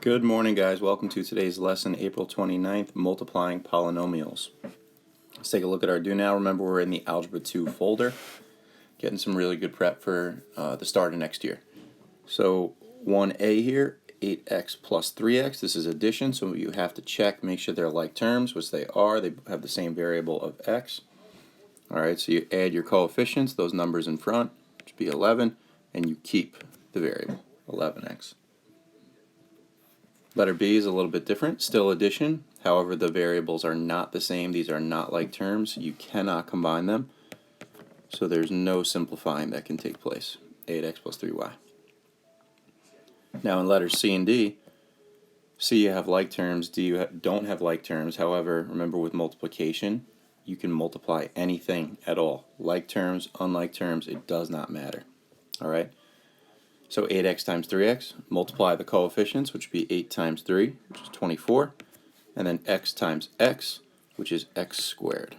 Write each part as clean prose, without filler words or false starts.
Good morning, guys. Welcome to today's lesson, April 29th, multiplying polynomials. Let's take a look at our do now. Remember, we're in the Algebra 2 folder, getting some really good prep for the start of next year. So 1a here, 8x plus 3x. This is addition, so you have to check, make sure they're like terms, which they are. They have the same variable of x. All right, so you add your coefficients, those numbers in front, which would be 11, and you keep the variable, 11x. Letter B is a little bit different, still addition. However, the variables are not the same. These are not like terms. You cannot combine them. So there's no simplifying that can take place. 8x plus 3y. Now in letters C and D, C you have like terms, D you don't have like terms. However, remember with multiplication, you can multiply anything at all. Like terms, unlike terms, it does not matter. All right? So 8x times 3x, multiply the coefficients, which would be 8 times 3, which is 24, and then x times x, which is x squared.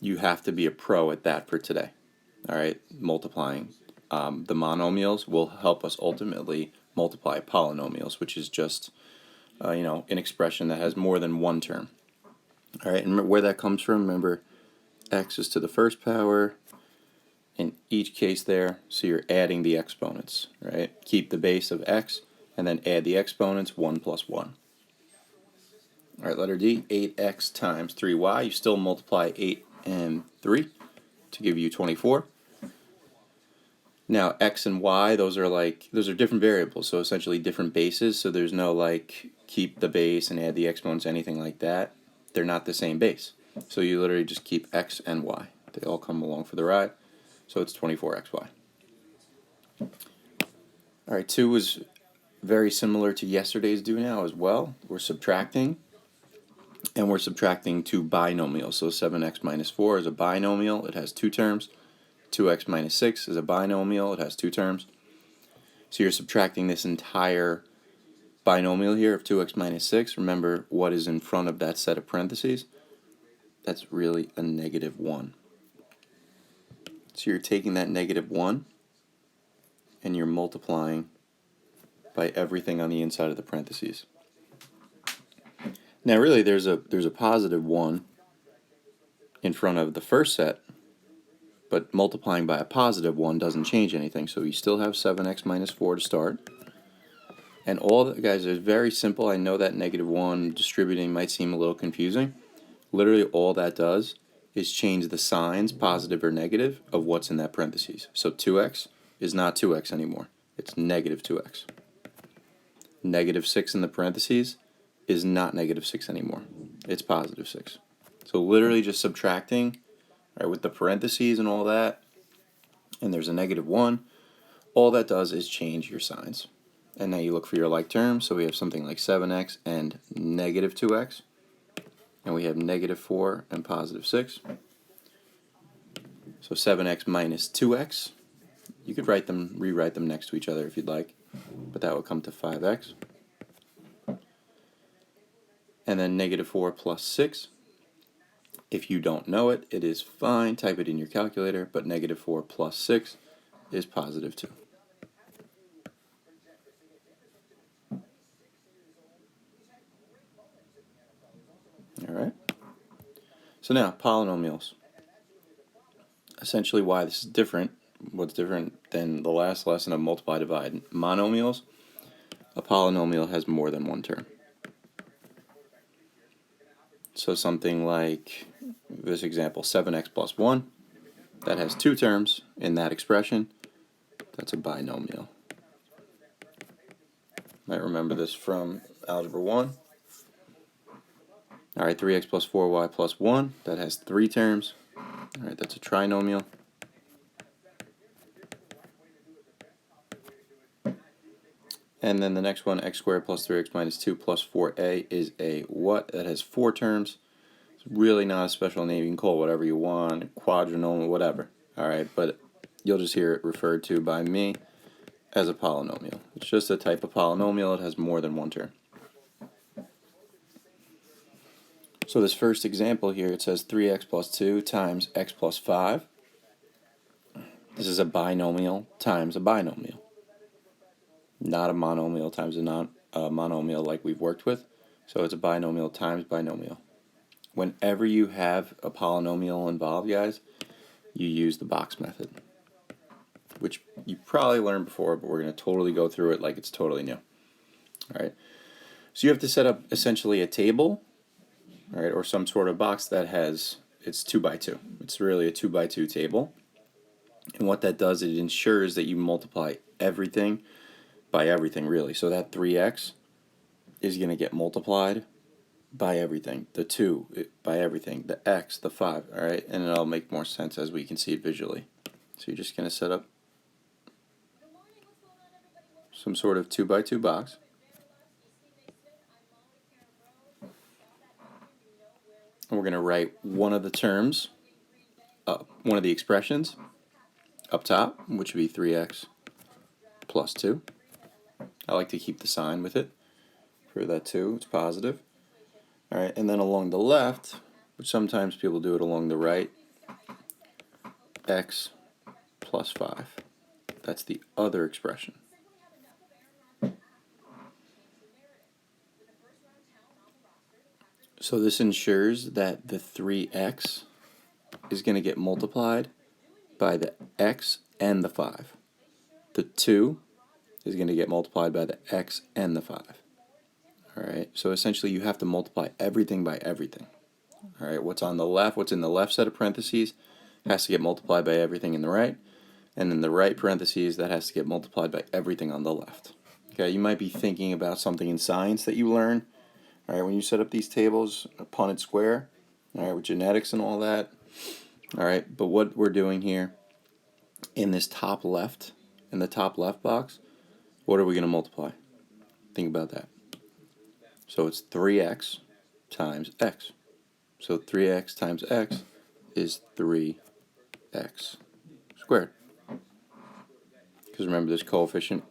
You have to be a pro at that for today. All right, multiplying the monomials will help us ultimately multiply polynomials, which is just an expression that has more than one term. All right, and where that comes from, remember, x is to the first power. In each case there, so you're adding the exponents, right? Keep the base of x, and then add the exponents, 1 plus 1. All right, letter D, 8x times 3y. You still multiply 8 and 3 to give you 24. Now, x and y, those are different variables, so essentially different bases, so there's no keep the base and add the exponents, anything like that. They're not the same base. So you literally just keep x and y. They all come along for the ride. So it's 24xy. All right, 2 is very similar to yesterday's do now as well. We're subtracting, and we're subtracting two binomials. So 7x minus 4 is a binomial. It has two terms. 2x minus 6 is a binomial. It has two terms. So you're subtracting this entire binomial here of 2x minus 6. Remember what is in front of that set of parentheses? That's really a negative 1. So you're taking that negative 1 and you're multiplying by everything on the inside of the parentheses. Now really there's a positive 1 in front of the first set, but multiplying by a positive 1 doesn't change anything. So you still have 7x minus 4 to start. And all that, guys, is very simple. I know that negative 1 distributing might seem a little confusing. Literally all that does is change the signs, positive or negative, of what's in that parentheses. So 2x is not 2x anymore. It's negative 2x. Negative 6 in the parentheses is not negative 6 anymore. It's positive 6. So literally just subtracting, right, with the parentheses and all that, and there's a negative 1, all that does is change your signs. And now you look for your like terms, so we have something like 7x and negative 2x. And we have negative 4 and positive 6. So 7x minus 2x. You could rewrite them next to each other if you'd like, but that would come to 5x. And then negative 4 plus 6. If you don't know it, it is fine. Type it in your calculator, but negative 4 plus 6 is positive 2. All right. So now, polynomials. Essentially why this is different, what's different than the last lesson of multiply, divide. Monomials, a polynomial has more than one term. So something like this example, 7x plus 1, that has two terms in that expression. That's a binomial. Might remember this from Algebra 1. All right, 3x plus 4y plus 1, that has three terms. All right, that's a trinomial. And then the next one, x squared plus 3x minus 2 plus 4a is a what? That has four terms. It's really not a special name. You can call it whatever you want, quadrinomial, whatever. All right, but you'll just hear it referred to by me as a polynomial. It's just a type of polynomial. It has more than one term. So this first example here, it says 3x plus 2 times x plus 5. This is a binomial times a binomial. not a monomial times a monomial like we've worked with. So it's a binomial times binomial. Whenever you have a polynomial involved, guys, you use the box method, which you probably learned before, but we're going to totally go through it like it's totally new. All right. So you have to set up essentially a table, all right, or some sort of box that has, it's 2 by 2. It's really a 2 by 2 table. And what that does, it ensures that you multiply everything by everything, really. So that 3x is going to get multiplied by everything. The 2 by everything. The x, the 5, all right? And it'll make more sense as we can see it visually. So you're just going to set up some sort of 2 by 2 box. And we're going to write one of the terms, one of the expressions up top, which would be 3x plus 2. I like to keep the sign with it for that 2. It's positive. All right, and then along the left, which sometimes people do it along the right, x plus 5. That's the other expression. So this ensures that the 3x is going to get multiplied by the x and the 5. The 2 is going to get multiplied by the x and the 5. All right, so essentially you have to multiply everything by everything. All right, what's on the left, what's in the left set of parentheses has to get multiplied by everything in the right, and in the right parentheses that has to get multiplied by everything on the left. Okay, you might be thinking about something in science that you learn. All right, when you set up these tables, a Punnett square, all right, with genetics and all that. All right, but what we're doing here in this top left, in the top left box, what are we going to multiply? Think about that. So it's 3x times x. So 3x times x is 3x squared. Because remember, this coefficient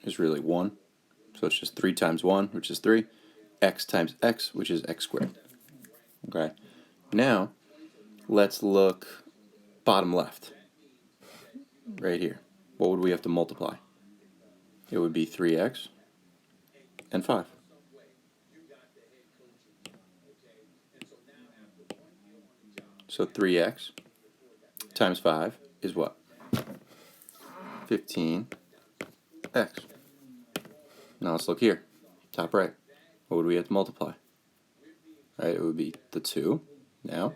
is really 1. So it's just 3 times 1, which is 3. X times x, which is x squared. Okay. Now, let's look bottom left. Right here. What would we have to multiply? It would be 3x and 5. So 3x times 5 is what? 15x. Now let's look here. Top right. What would we have to multiply? Right, it would be the 2 now,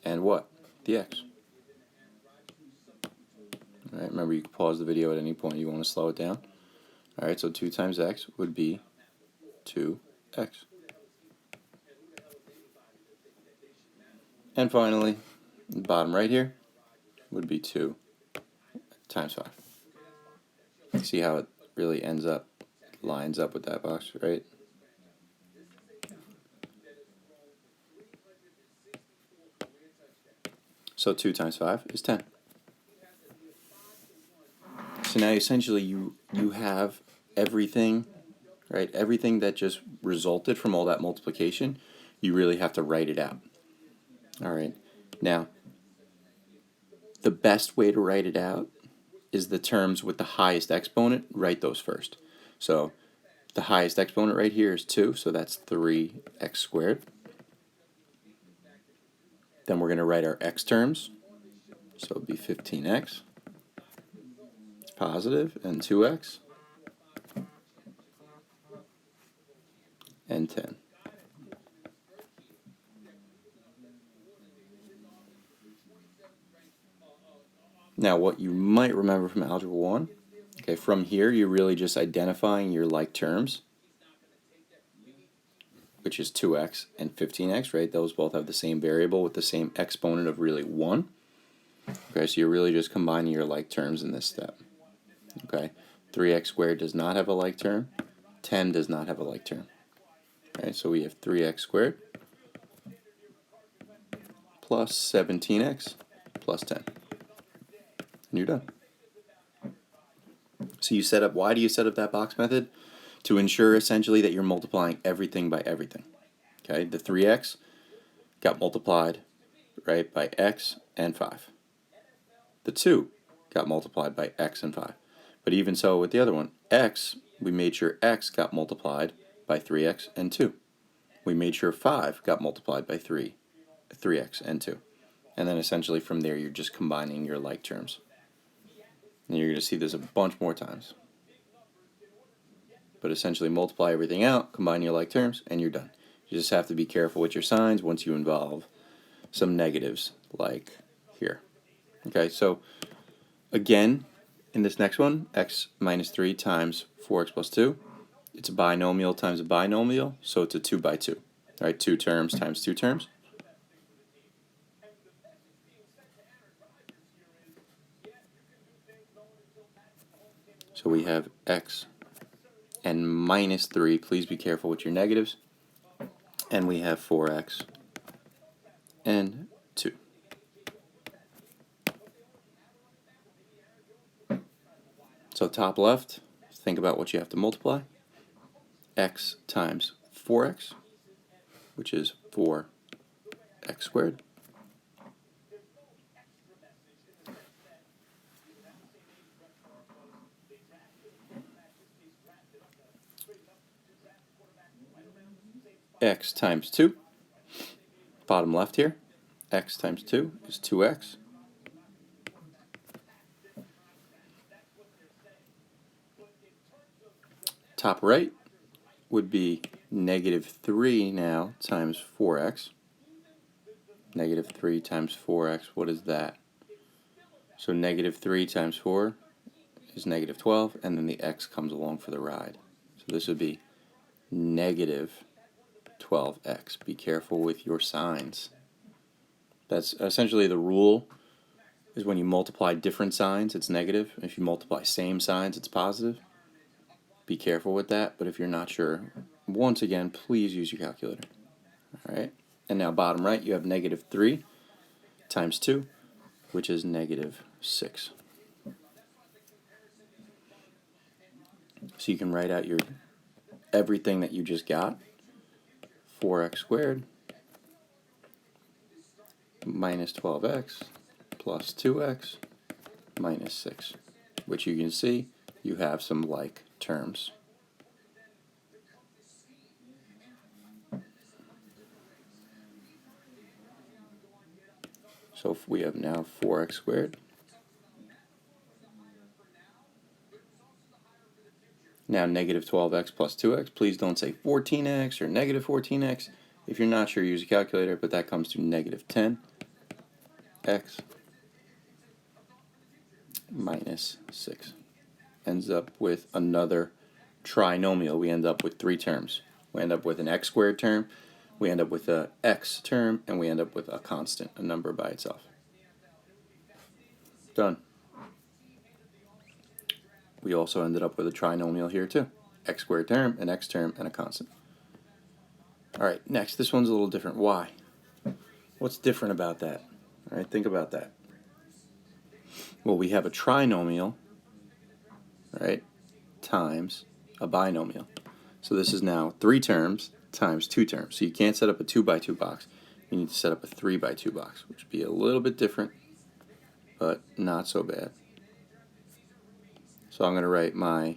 and what? The x. All right, remember you can pause the video at any point you want to slow it down. All right, so 2 times x would be 2x. And finally, the bottom right here would be 2 times 5. See how it really lines up with that box, right? So 2 times 5 is 10. So now essentially you have everything, right? Everything that just resulted from all that multiplication, you really have to write it out. All right. Now, the best way to write it out is the terms with the highest exponent. Write those first. So the highest exponent right here is 2, so that's 3x squared. Then we're going to write our x terms. So it would be 15x. It's positive, and 2x. And 10. Now, what you might remember from Algebra 1, okay, from here you're really just identifying your like terms, which is 2x and 15x, right? Those both have the same variable with the same exponent of really 1. Okay, so you're really just combining your like terms in this step. Okay, 3x squared does not have a like term. 10 does not have a like term. Right, so we have 3x squared plus 17x plus 10. And you're done. So you set up, why do you set up that box method? To ensure essentially that you're multiplying everything by everything. Okay, the 3x got multiplied, right, by x and 5. The 2 got multiplied by x and 5. But even so with the other one, x, we made sure x got multiplied by 3x and 2. We made sure 5 got multiplied by 3x and 2. And then essentially from there you're just combining your like terms. And you're going to see this a bunch more times. But essentially multiply everything out, combine your like terms, and you're done. You just have to be careful with your signs once you involve some negatives like here. Okay, so again, in this next one, x minus 3 times 4x plus 2, it's a binomial times a binomial, so it's a 2 by 2. All right, 2 terms times 2 terms. So we have x and minus 3. Please be careful with your negatives. And we have 4x and 2. So top left, think about what you have to multiply. X times 4x, which is 4x squared. X times 2, bottom left here, x times 2 is 2x. Top right would be negative 3 now times 4x. Negative 3 times 4x, what is that? So negative 3 times 4 is negative 12, and then the x comes along for the ride. So this would be negative 12x. Be careful with your signs. That's essentially the rule, is when you multiply different signs, it's negative. If you multiply same signs, it's positive. Be careful with that, but if you're not sure, once again, please use your calculator. All right, and now bottom right, you have negative 3 times 2, which is negative 6. So you can write out your everything that you just got. 4x squared minus 12x plus 2x minus 6, which you can see you have some like terms. So if we have now 4x squared. Now negative 12x plus 2x. Please don't say 14x or negative 14x. If you're not sure, use a calculator, but that comes to negative 10x minus 6. Ends up with another trinomial. We end up with 3 terms. We end up with an x squared term, we end up with a x term, and we end up with a constant, a number by itself. Done. We also ended up with a trinomial here too. X squared term, an x term, and a constant. Alright, next, this one's a little different. Why? What's different about that? Alright, think about that. Well, we have a trinomial, right, times a binomial. So this is now 3 terms times 2 terms. So you can't set up a 2 by 2 box. You need to set up a 3 by 2 box, which would be a little bit different, but not so bad. So I'm going to write my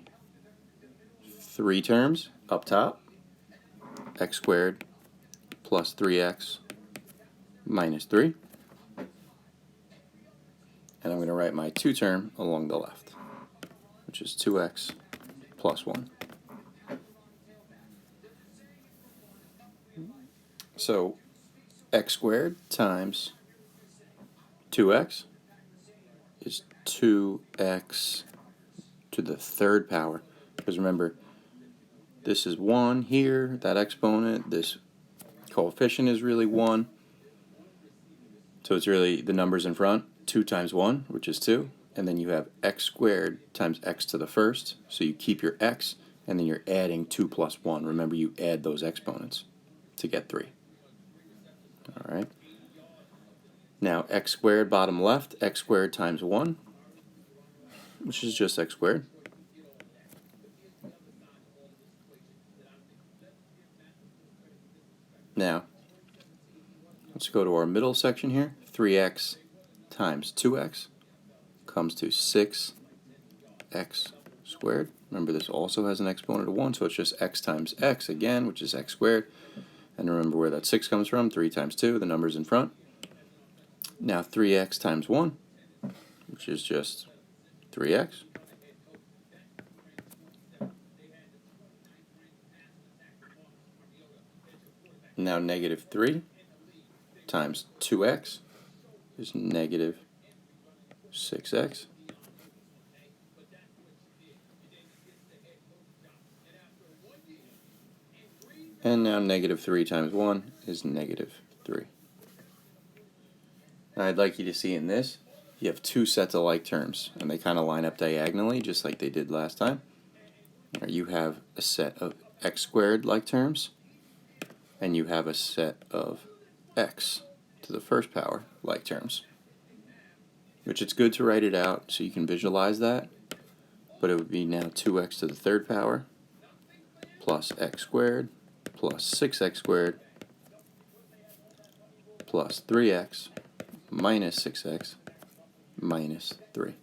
3 terms up top, x squared plus 3x minus 3. And I'm going to write my 2 term along the left, which is 2x plus 1. So x squared times 2x is 2x to the 3rd power. Because remember, this is 1 here, that exponent, this coefficient is really 1. So it's really the numbers in front, 2 times 1, which is 2. And then you have x squared times x to the 1st. So you keep your x, and then you're adding 2 plus 1. Remember, you add those exponents to get 3. All right. Now x squared bottom left, x squared times 1, which is just x squared. Now, let's go to our middle section here. 3x times 2x comes to 6x x squared. Remember, this also has an exponent of 1, so it's just x times x again, which is x squared. And remember where that 6 comes from, 3 times 2, the number's in front. Now 3x times 1, which is just 3x. Now negative 3 times 2x is negative 6x. And now negative 3 times 1 is negative 3. Now I'd like you to see in this, you have two sets of like terms, and they kind of line up diagonally, just like they did last time. You have a set of x squared like terms, and you have a set of x to the first power like terms. Which it's good to write it out so you can visualize that, but it would be now 2x to the third power plus x squared plus 6x squared plus 3x minus 6x minus 3.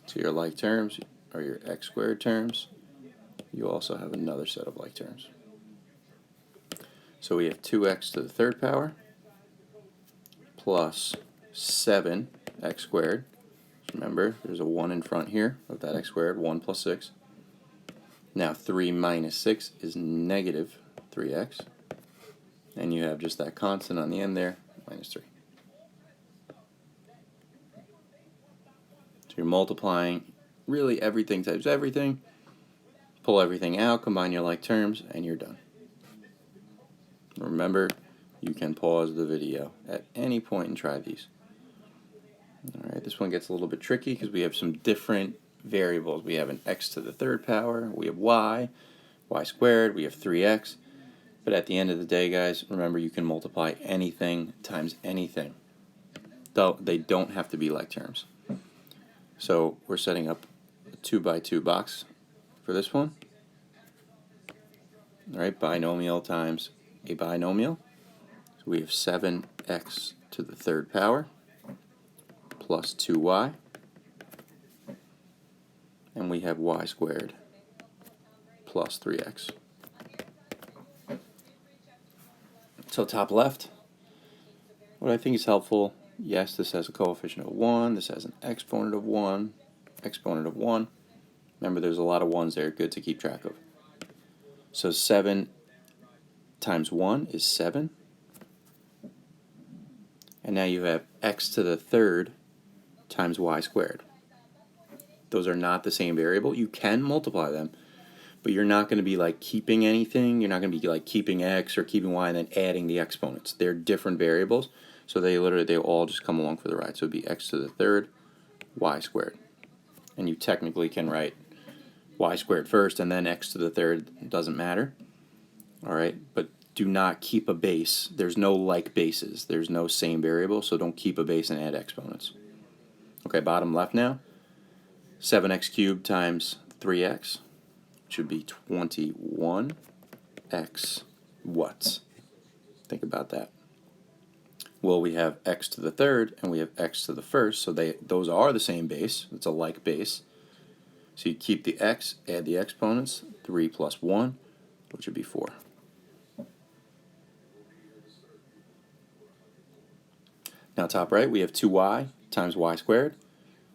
So your like terms are your x squared terms. You also have another set of like terms. So we have 2x to the third power plus 7x squared. Remember, there's a 1 in front here of that x squared, 1 plus 6. Now 3 minus 6 is negative 3x. And you have just that constant on the end there, minus 3. So you're multiplying really everything times everything. Pull everything out, combine your like terms, and you're done. Remember, you can pause the video at any point and try these. Alright, this one gets a little bit tricky because we have some different variables. We have an x to the third power, we have y squared, we have 3x. But at the end of the day, guys, remember you can multiply anything times anything. Though they don't have to be like terms. So we're setting up a 2x2 box for this one. Alright, binomial times a binomial. So we have 7x to the third power plus 2y, and we have y squared plus 3x. So top left, what I think is helpful, yes, this has a coefficient of 1, this has an exponent of 1, exponent of 1. Remember, there's a lot of 1s there, good to keep track of. So 7 times 1 is 7. And now you have x to the third times y squared. Those are not the same variable. You can multiply them, but you're not going to be like keeping anything. You're not going to be like keeping x or keeping y and then adding the exponents. They're different variables, so they all just come along for the ride. So it'd be x to the third, y squared. And you technically can write y squared first and then x to the third. It doesn't matter. All right, but do not keep a base. There's no like bases. There's no same variable, so don't keep a base and add exponents. Okay, bottom left now. 7x cubed times 3x, which would be 21x what? Think about that. Well, we have x to the third and we have x to the first, so those are the same base. It's a like base. So you keep the x, add the exponents, 3 plus 1, which would be 4. Now top right, we have 2y times y squared.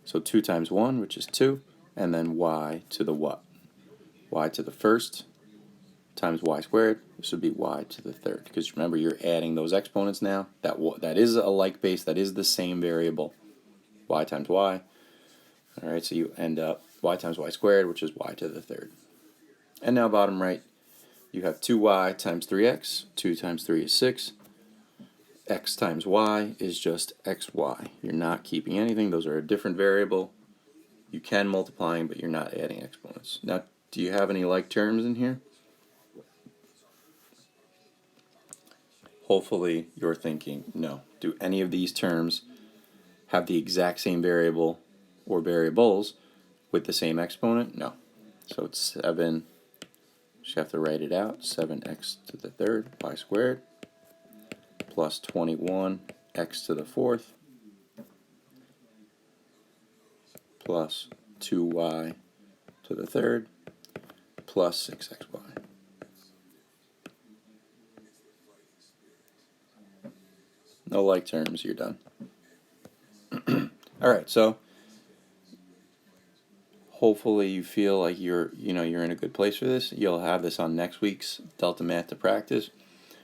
So 2 times 1, which is 2, and then y to the what? Y to the first times y squared. This would be y to the third. Because remember, you're adding those exponents now. That is a like base. That is the same variable. Y times y. All right, so you end up y times y squared, which is y to the third. And now bottom right, you have 2y times 3x. 2 times 3 is 6. X times y is just xy. You're not keeping anything. Those are a different variable. You can multiply them, but you're not adding exponents. Now, do you have any like terms in here? Hopefully you're thinking, no. Do any of these terms have the exact same variable or variables with the same exponent? No. So it's 7, just have to write it out, 7x to the third, y squared, plus 21x to the fourth, plus 2y to the third plus 6xy. No like terms, you're done. Alright, so hopefully you feel like you're in a good place for this. You'll have this on next week's Delta Math to practice.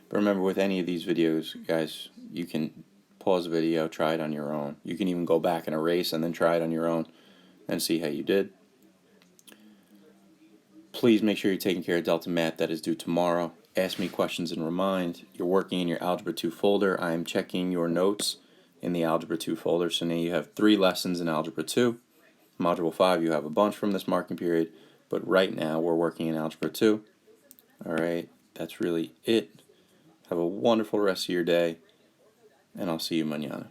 But remember, with any of these videos, guys, you can pause the video, try it on your own. You can even go back and erase and then try it on your own and see how you did. Please make sure you're taking care of Delta Math. That is due tomorrow. Ask me questions and remind. You're working in your Algebra 2 folder. I am checking your notes in the Algebra 2 folder. So now you have 3 lessons in Algebra 2. Module 5, you have a bunch from this marking period. But right now, we're working in Algebra 2. Alright, that's really it. Have a wonderful rest of your day, and I'll see you mañana.